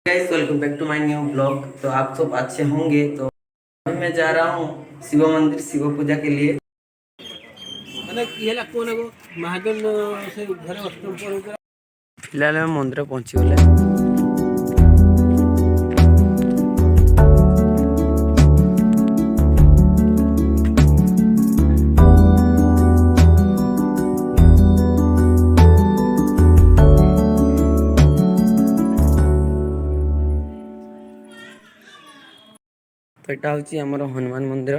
Guys welcome back to my new blog. तो आप सब अच्छे होंगे। तो अभी मैं जा रहा हूँ शिव मंदिर शिव पूजा के लिए। फिलहाल मैं मंदिर पहुंची गले। तो यहाँ हूँ आमर हनुमान मंदिर।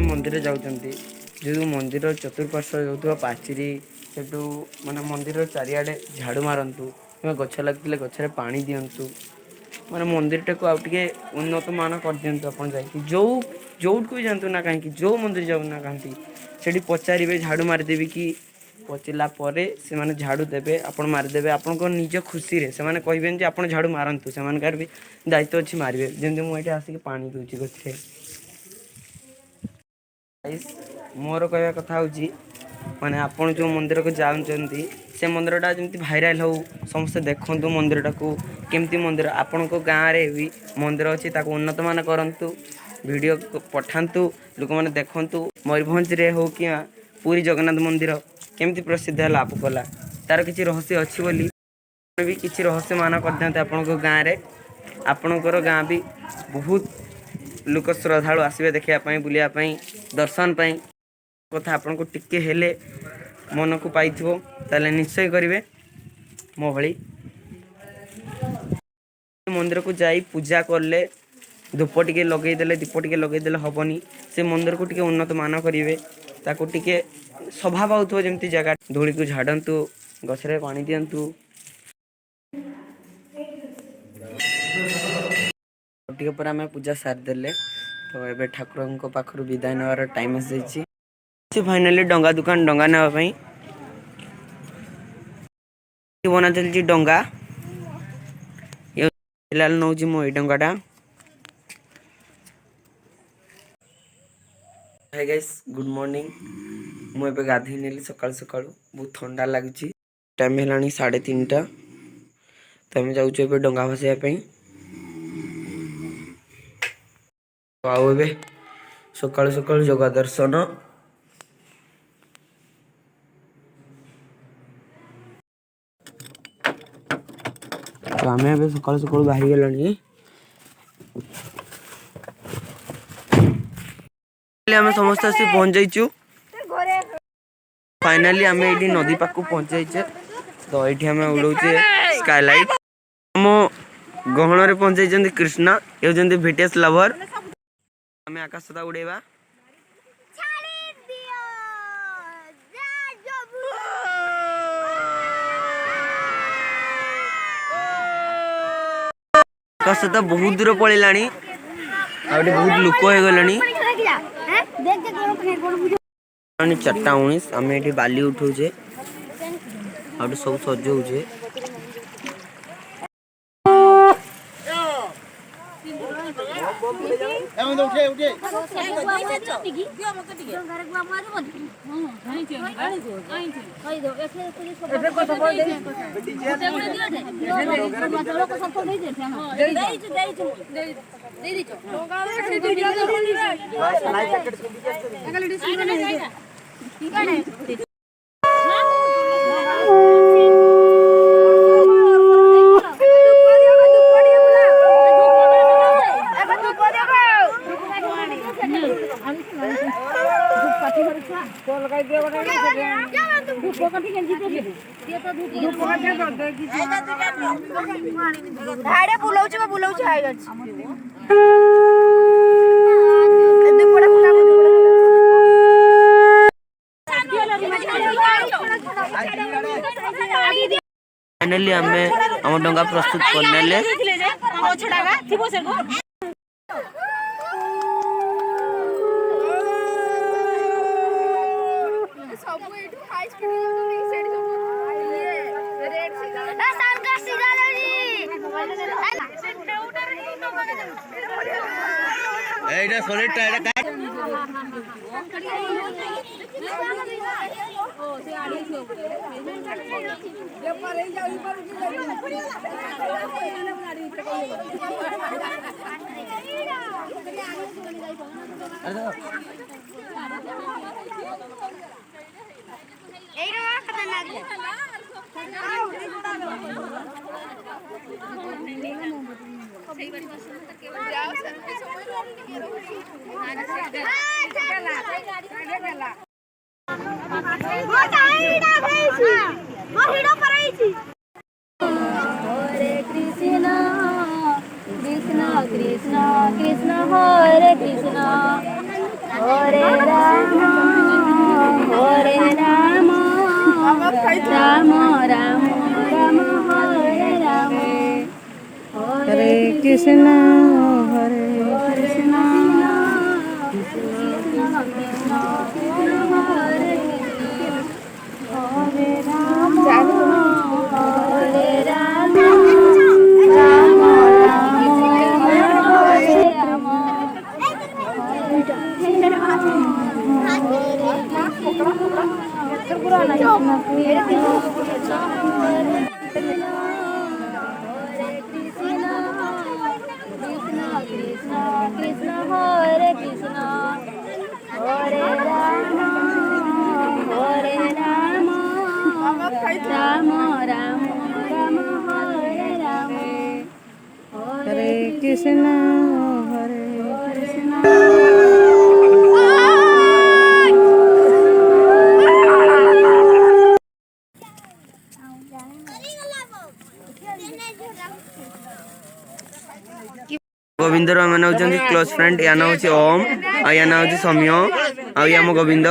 मंदिर जाऊँगी जो मंदिर चतुर्पार्श्व जो पाचेरी से माने मंदिर चारिआडे झाड़ू मारतु कि गछ लगे गचर पा दिंतु माने मंदिर टाक आउे उन्नत मान कर दिंतु। आप जो को भी जातु ना कहीं जो मंदिर जाऊ ना कहीं से पचारे झाड़ू मारिदेवी कि पचरा से झाड़ू देवे आप मारिदेवे आपण निज खुशी से कहे आप झाड़ू मारतु से भी दायित्व अच्छी मारे जमी मुझे आसिक पा दूसरी गच्छे। मोर कह कथा हूँ माने आपण जो मंदिर को जाऊँगी से मंदिरटा जमी भाइराल हो समस्ते देखु मंदिर टाक केमती मंदिर आपण गाँव में भी मंदिर अच्छी उन्नत मान करूँ वीडियो पठातु लोक मैंने देखु मयूरभंज हो कि पुरी जगन्नाथ मंदिर केमती प्रसिद्ध है आप कला तार किसी रहस्य अच्छी बोली भी किसी रहस्य मान कर आपण गाँव में आपणकर गाँ भी बहुत लोक श्रद्धालु आसवे देखापी बुलायापी दर्शन पाई कथा आपन को टिके हेले मन को पाई ताले निश्चय करेंगे मो भली मंदिर को जाई पूजा करले धूप टिके लगेदेले दीप टिके लगेदेले हेनी से मंदिर को टिके उन्नत मान करेंगे ताको टिके सभा पाउथो जमती जगह धूली को झाड़ू गछरे पानी दिंतु टिके पर आम पूजा सारिदेले। तो ये ठाकुर पाखर विदाय नेवार टाइम आसी फाइनाली डंगा दुकान डंगा नापी बना चलती डंगा फिलहाल नौ मो डंगाटा। हाय गाइस गुड मॉर्निंग मुझे गाधे नेली सकाल सकाल बहुत ठंडा लगुच टाइम है 3:30 तो आम जाऊँ डंगा भसैयापी। आउ सकाल सकाल जगह दर्शन तो आम सकाल सकाल बाहरी गलानी आम समस्त आसी पहुंच जाइचु। फाइनाली आम ये नदी पाक पहुंच जाइचे। तो ये आम उड़ाऊे स्काईलाइट आम गहन पहुंच जाइए कृष्णा ये होती भिटेस लवर आम आकाश उड़ेबा आकाश तो बहुत दूर पड़ेगा बहुत लोक हो गले 4:19 आम ये बाली उठाऊे सब सजाऊे बुलाऊ फाइनाली आमे हम डंगा प्रस्तुत करनेले এইটা সলিডটা এটা কাট Krishna Krishna Hare Krishna Hare Rama Hare Rama Rama Rama Rama Hare Rama Hare Krishna Hare Krishna Krishna Krishna Hare Hare Rama Hare Rama Rama Krishna Hare Krishna Hare Rama Hare Rama Rama Rama Rama Hare Rama Hare Krishna Hare Krishna Govindar मैंने close friend या ना ओम आ या ना सौम्य आ गोविंद